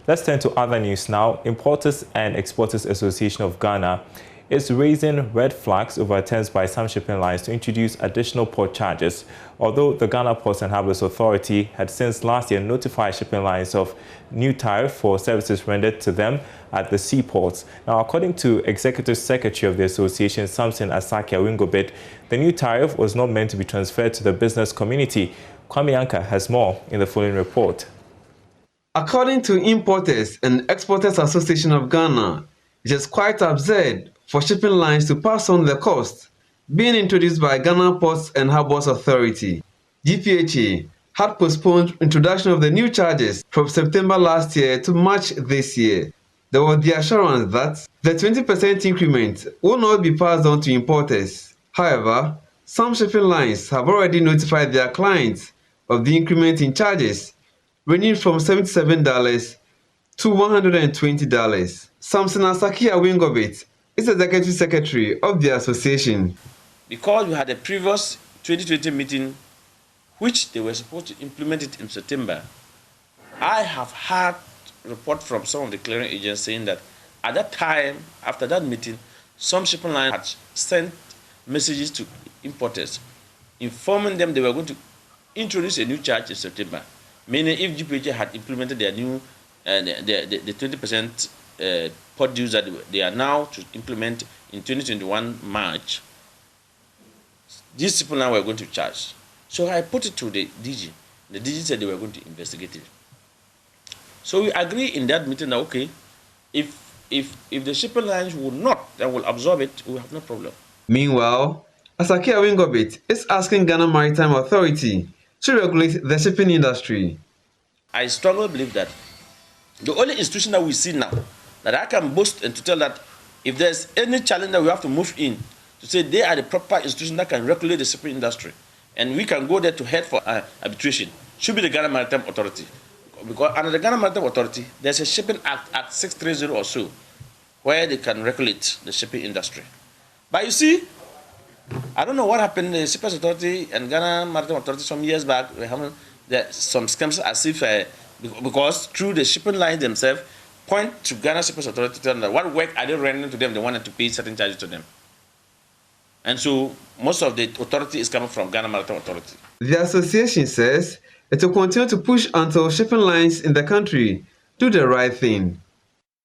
Let's turn to other news now. Importers and Exporters Association of Ghana is raising red flags over attempts by some shipping lines to introduce additional port charges, although the Ghana Ports and Harbours Authority had since last year notified shipping lines of new tariff for services rendered to them at the seaports. Now, according to Executive Secretary of the Association, Samson Asaki-Awingobit, the new tariff was not meant to be transferred to the business community. Kwame Anka has more in the following report. According to Importers and Exporters Association of Ghana, it is quite absurd for shipping lines to pass on the cost being introduced by Ghana Ports and Harbours Authority. GPHA had postponed introduction of the new charges from September last year to March this year. There was the assurance that the 20% increment will not be passed on to importers. However, some shipping lines have already notified their clients of the increment in charges, ranging from $77 to $120. Samson Asaki-Awingobit is Executive Secretary of the association. Because we had a previous 2020 meeting, which they were supposed to implement it in September, I have had a report from some of the clearing agents saying that at that time, after that meeting, some shipping lines had sent messages to importers informing them they were going to introduce a new charge in September. Meaning, if GPHA had implemented their new the 20% port dues that they are now to implement in 2021 March, these people now were going to charge. So I put it to the DG. The DG said they were going to investigate it. So we agree in that meeting that okay, if the shipping lines will not, that will absorb it, we have no problem. Meanwhile, Asaki-Awingobit is asking Ghana Maritime Authority to regulate the shipping industry. I strongly believe that the only institution that we see now that I can boast and to tell that if there's any challenge that we have to move in, to say they are the proper institution that can regulate the shipping industry, and we can go there to head for arbitration, should be the Ghana Maritime Authority. Because under the Ghana Maritime Authority, there's a Shipping Act 630 or so, where they can regulate the shipping industry. But you see, I don't know what happened in the Shippers Authority and Ghana Maritime Authority some years back. We haven't, there some scams as if, because through the shipping lines themselves, point to Ghana Shippers Authority to tell them that what work are they rendering to them, they wanted to pay certain charges to them. And so most of the authority is coming from Ghana Maritime Authority. The association says it will continue to push until shipping lines in the country do the right thing.